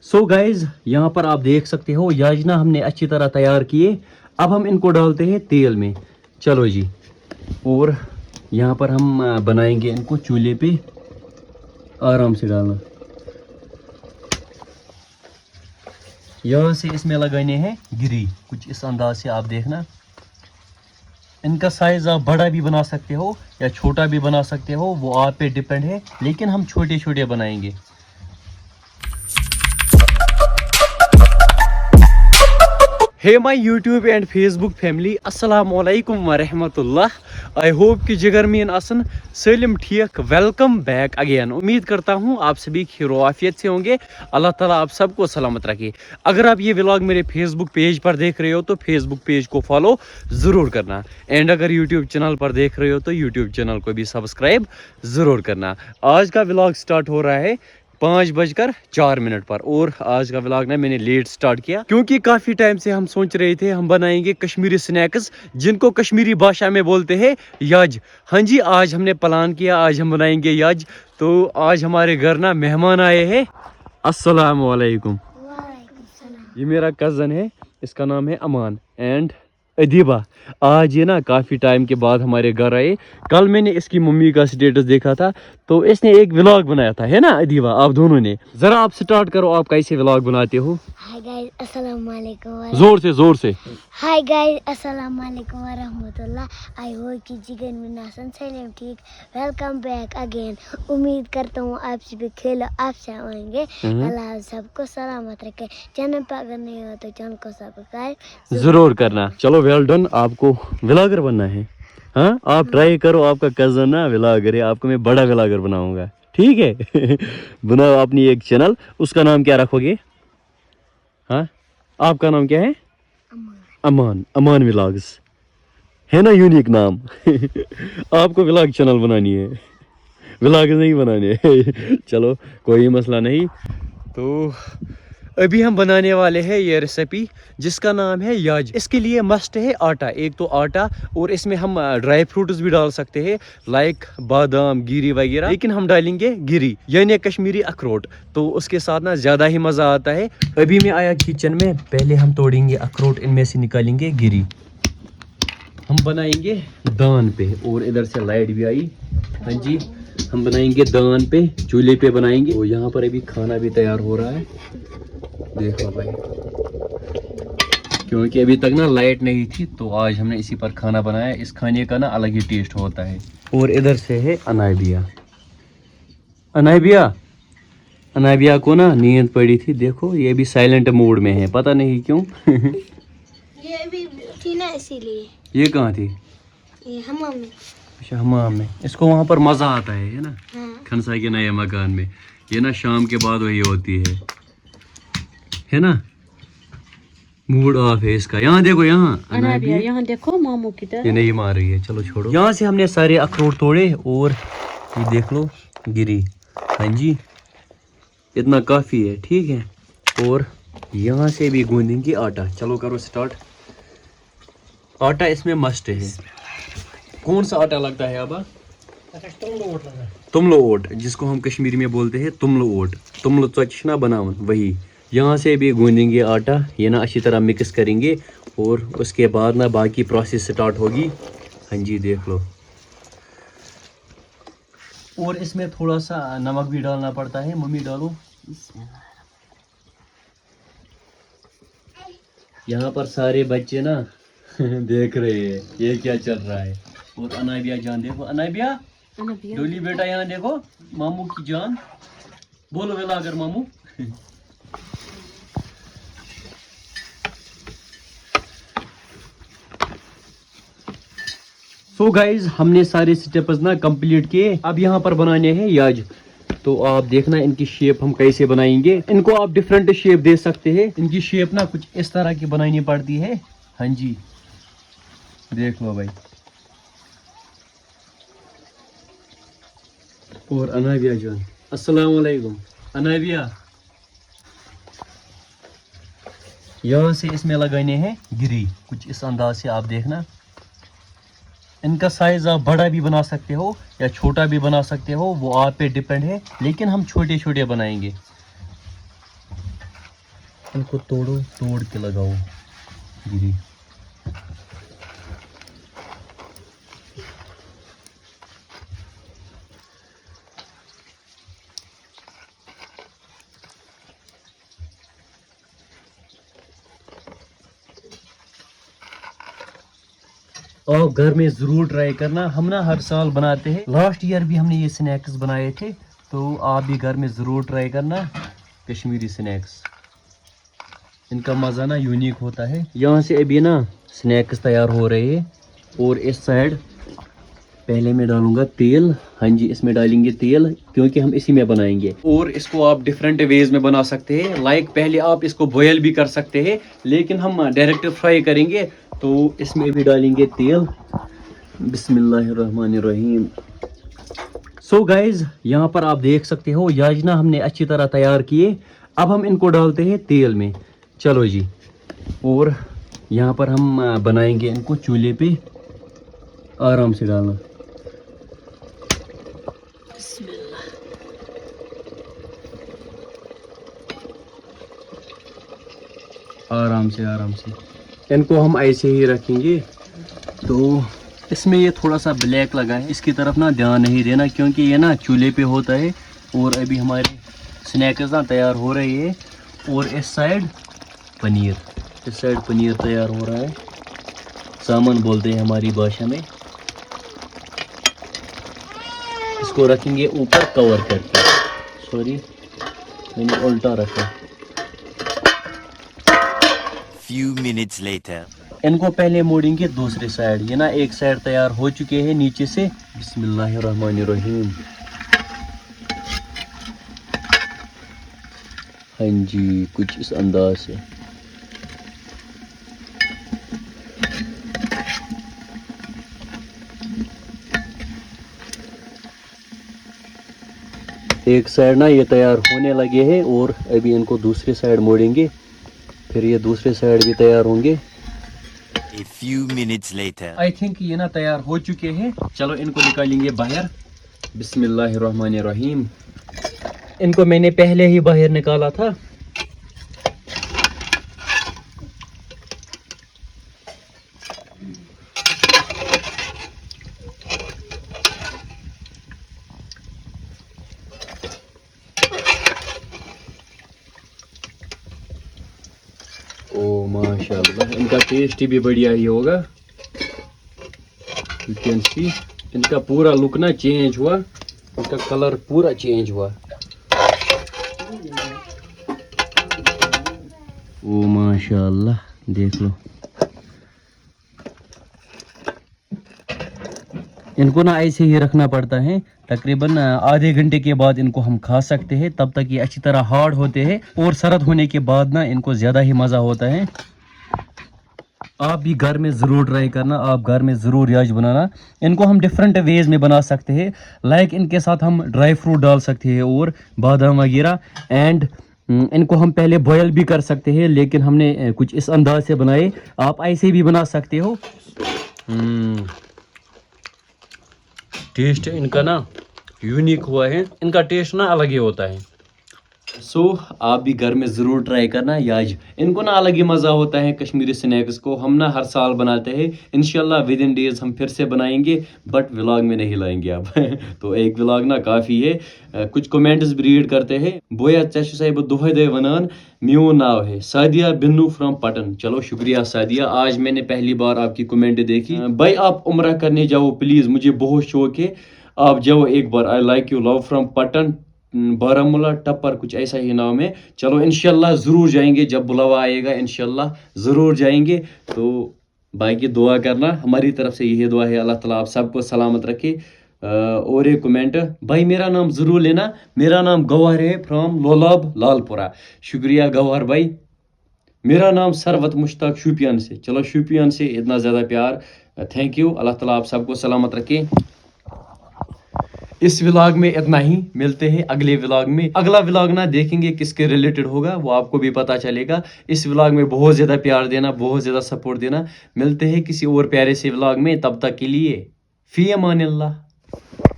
So guys यहाँ पर आप देख सकते हो याजना हमने अच्छी तरह तैयार किए। अब हम इनको डालते हैं तेल में। चलो जी। और यहाँ पर हम बनाएंगे इनको चूल्हे पे। आराम से डालना। यहाँ से इसमें लगाने हैं गिरी, कुछ इस अंदाज से आप देखना। इनका साइज आप बड़ा भी बना सकते हो या छोटा भी बना सकते हो, वो आप पे डिपेंड है, लेकिन हम छोटे छोटे बनाएंगे। Hey my YouTube and Facebook family, अस्सलाम वालेकुम व रहमतुल्लाह। आई होप कि जिगर मीन असन सलिम ठीक। Welcome back again. उम्मीद करता हूँ आप सभी खैर आफियत से होंगे। अल्लाह ताला आप सबको सलामत रखे। अगर आप ये व्लॉग मेरे फेसबुक पेज पर देख रहे हो तो फेसबुक पेज को फॉलो ज़रूर करना, एंड अगर यूट्यूब चैनल पर देख रहे हो तो यूट्यूब चैनल को भी सब्सक्राइब ज़रूर करना। आज का व्लॉग स्टार्ट हो रहा है 5:04 पर, और आज का व्लॉग ना मैंने लेट स्टार्ट किया क्योंकि काफ़ी टाइम से हम सोच रहे थे हम बनाएंगे कश्मीरी स्नैक्स, जिनको कश्मीरी भाषा में बोलते हैं याज। हाँ जी, आज हमने प्लान किया, आज हम बनाएंगे याज। तो आज हमारे घर ना मेहमान आए हैं। अस्सलाम वालेकुम। ये मेरा कज़न है, इसका नाम है अमान एंड अदीबा। आज ये ना काफ़ी टाइम के बाद हमारे घर आए। कल मैंने इसकी मम्मी का स्टेटस देखा था तो इसने एक व्लॉग बनाया था, है ना अदीबा? आप दोनों ने। ज़रा आप स्टार्ट करो, आप कैसे व्लॉग बनाते हो? हाय गाइस, अस्सलाम वालेकुम। जोर से। हाय गाइस, अस्सलाम वालेकुम व रहमतुल्लाह। आई होप कि जिगर में नासन सलीम ठीक। Welcome back again. उम्मीद करता हूँ आप सभी खेलो आपसे आएंगे। अल्लाह सबको सलामत रखे। चैनल पर अगर नहीं हो तो चैनल को सब्सक्राइब ज़रूर करना। चलो वेल डन, आपको व्लॉगर बनना है। हाँ, आप ट्राई करो। आपका कज़न ना व्लॉगर है, आपको मैं बड़ा व्लॉगर बनाऊंगा, ठीक है? बनाओ अपनी एक चैनल, उसका नाम क्या रखोगे? हाँ, आपका नाम क्या है? अमान व्लॉग्स, है ना? यूनिक नाम। आपको व्लॉग चैनल बनानी है, व्लॉग नहीं बनाने। चलो कोई मसला नहीं। तो अभी हम बनाने वाले हैं ये रेसिपी जिसका नाम है याज। इसके लिए मस्ट है आटा, एक तो आटा, और इसमें हम ड्राई फ्रूट्स भी डाल सकते हैं लाइक बादाम, गिरी वगैरह, लेकिन हम डालेंगे गिरी यानी कश्मीरी अखरोट। तो उसके साथ ना ज़्यादा ही मज़ा आता है। अभी मैं आया किचन में, पहले हम तोड़ेंगे अखरोट, इनमें से निकालेंगे गिरी। हम बनाएंगे दान पे, और इधर से लाइट भी आई। हाँ जी, हम बनाएंगे दान पे, चूल्हे पे बनाएंगे। तो यहाँ पर अभी खाना भी तैयार हो रहा है, देखो भाई। क्योंकि अभी तक ना लाइट नहीं थी तो आज हमने इसी पर खाना बनाया। इस खाने का ना अलग ही टेस्ट होता है। और इधर से है अनाबिया को ना नींद पड़ी थी, देखो ये भी साइलेंट मोड में है, पता नहीं क्यों। ये भी थी ना इसीलिए। ये कहाँ थी? ये हमाम में। अच्छा, हमाम में। इसको वहाँ पर मज़ा आता है ना? हाँ। खनसा के नए मकान में। ये ना शाम के बाद वही होती है ना? मूड ऑफ है इसका। यहाँ देखो, यहाँ देखो मामू की तरह। ये नहीं मार रही है, चलो छोड़ो। यहाँ से हमने सारे अखरोट तोड़े और ये देख लो गिरी। हाँ जी, इतना काफ़ी है, ठीक है। और यहाँ से भी गूंदेंगे आटा। चलो करो स्टार्ट। आटा इसमें मस्ट है। कौन सा आटा लगता है अब? तुमलो ओट, जिसको हम कश्मीरी में बोलते हैं तुमलो ओट। तुमलो चचना बनावन, वही। यहाँ से भी गूंदेंगे आटा, ये ना अच्छी तरह मिक्स करेंगे, और उसके बाद ना बाकी प्रोसेस स्टार्ट होगी। हाँ जी, देख लो। और इसमें थोड़ा सा नमक भी डालना पड़ता है। मम्मी डालो। यहाँ पर सारे बच्चे ना देख रहे हैं ये क्या चल रहा है। और अनाबिया जान देखो, अनाबिया डोली बेटा यहाँ देखो, मामू की जान। बोलो वेला अगर मामू। सो गाइज, हमने सारे स्टेप्स ना कंप्लीट किए। अब यहाँ पर बनाने हैं याज। तो आप देखना इनकी शेप हम कैसे बनाएंगे। इनको आप डिफरेंट शेप दे सकते हैं। इनकी शेप ना कुछ इस तरह की बनानी पड़ती है। हाँ जी, देख लो भाई। और अनाबिया जान, अस्सलाम वालेकुम। अनाबिया, यहाँ से इसमें लगाने हैं गिरी, कुछ इस अंदाज से आप देखना। इनका साइज आप बड़ा भी बना सकते हो या छोटा भी बना सकते हो, वो आप पे डिपेंड है, लेकिन हम छोटे छोटे बनाएंगे। इनको तोड़ो, तोड़ के लगाओ गिरी। आप घर में ज़रूर ट्राई करना, हम ना हर साल बनाते हैं, लास्ट ईयर भी हमने ये स्नैक्स बनाए थे, तो आप भी घर में ज़रूर ट्राई करना कश्मीरी स्नैक्स। इनका मज़ा ना यूनिक होता है। यहाँ से अभी ना स्नैक्स तैयार हो रहे हैं, और इस साइड पहले मैं डालूंगा तेल। हाँ जी, इसमें डालेंगे तेल क्योंकि हम इसी में बनाएंगे। और इसको आप डिफरेंट वेज में बना सकते हैं, लाइक पहले आप इसको बॉयल भी कर सकते हैं, लेकिन हम डायरेक्ट फ्राई करेंगे। तो इसमें भी डालेंगे तेल। बिस्मिल्लाहिर्रहमानिर्रहीम। सो गाइज, यहाँ पर आप देख सकते हो याजना हमने अच्छी तरह तैयार किए। अब हम इनको डालते हैं तेल में। चलो जी, और यहाँ पर हम बनाएंगे इनको चूल्हे पे। आराम से डालना। आराम से आराम से इनको हम ऐसे ही रखेंगे। तो इसमें ये थोड़ा सा ब्लैक लगा है, इसकी तरफ ना ध्यान नहीं देना क्योंकि ये ना चूल्हे पे होता है। और अभी हमारे स्नैक्स ना तैयार हो रही है। और इस साइड पनीर तैयार हो रहा है, सामान बोलते हैं हमारी भाषा में। इसको रखेंगे ऊपर कवर करके। सॉरी, मैंने उल्टा रखा। Few minutes later. इनको पहले मोड़ेंगे दूसरी साइड। ये ना एक साइड तैयार हो चुके हैं नीचे से। बिस्मिल्लाहिर्रहमानिर्रहीम। हाँ जी, कुछ इस अंदाज से। एक साइड ना ये तैयार होने लगे हैं, और अभी इनको दूसरी साइड मोड़ेंगे, फिर ये दूसरे साइड भी तैयार होंगे। A few minutes later. I think ये ना तैयार हो चुके हैं। चलो इनको निकालेंगे बाहर। बिस्मिल्लाहिर्रहमानिर्रहीम। इनको मैंने पहले ही बाहर निकाला था। ओ माशाल्लाह, इनका टेस्ट भी बढ़िया ही होगा। यू कैन सी, इनका पूरा लुक ना चेंज हुआ, इनका कलर पूरा चेंज हुआ। ओ माशाल्लाह, देख लो। इनको ना ऐसे ही रखना पड़ता है, तकरीबन आधे घंटे के बाद इनको हम खा सकते हैं। तब तक ये अच्छी तरह हार्ड होते हैं, और सर्द होने के बाद ना इनको ज़्यादा ही मज़ा होता है। आप भी घर में ज़रूर ट्राई करना, आप घर में ज़रूर याज बनाना। इनको हम डिफरेंट वेज में बना सकते हैं, लाइक इनके साथ हम ड्राई फ्रूट डाल सकते हैं और बादाम वगैरह। एंड इनको हम पहले बॉयल भी कर सकते हैं, लेकिन हमने कुछ इस अंदाज से बनाए। आप ऐसे भी बना सकते हो। टेस्ट इनका ना यूनिक हुआ है, इनका टेस्ट ना अलग ही होता है। सो आप भी घर में ज़रूर ट्राई करना याज। इनको ना अलग ही मज़ा होता है कश्मीरी स्नैक्स को। हम ना हर साल बनाते हैं, इंशाल्लाह विद इन डेज हम फिर से बनाएंगे, बट व्लॉग में नहीं लाएंगे अब। तो एक व्लॉग ना काफ़ी है। कुछ कमेंट्स भी रीड करते हैं। बोया चश साहिब दोहे दे वनान, म्यून नाव है सादिया बिन्नू फ्रॉम पटन। चलो शुक्रिया सादिया, आज मैंने पहली बार आपकी कमेंट देखी। भाई आप उम्रा करने जाओ प्लीज़, मुझे बहुत शौक है, आप जाओ एक बार। I like you, love from Patan Baramulla Tappar, कुछ ऐसा ही नाम है। चलो इंशाल्लाह ज़रूर जाएंगे, जब बुलावा आएगा इंशाल्लाह ज़रूर जाएंगे। तो भाई की दुआ करना, हमारी तरफ से यही दुआ है, अल्लाह ताला आप सबको सलामत रखे। और एक कमेंट, भाई मेरा नाम ज़रूर लेना, मेरा नाम गौहर है फ्रॉम लोलाब लालपुरा। शुक्रिया गौहर भाई। मेरा नाम सरवत मुश्ताक शोपियान से। चलो शोपियान से इतना ज़्यादा प्यार, थैंक यू। अल्लाह ताला आप सबको सलामत रखे। इस व्लॉग में इतना ही, मिलते हैं अगले व्लॉग में। अगला व्लॉग ना देखेंगे किसके रिलेटेड होगा, वो आपको भी पता चलेगा। इस व्लॉग में बहुत ज़्यादा प्यार देना, बहुत ज़्यादा सपोर्ट देना। मिलते हैं किसी और प्यारे से व्लॉग में, तब तक के लिए फी अमानिल्लाह।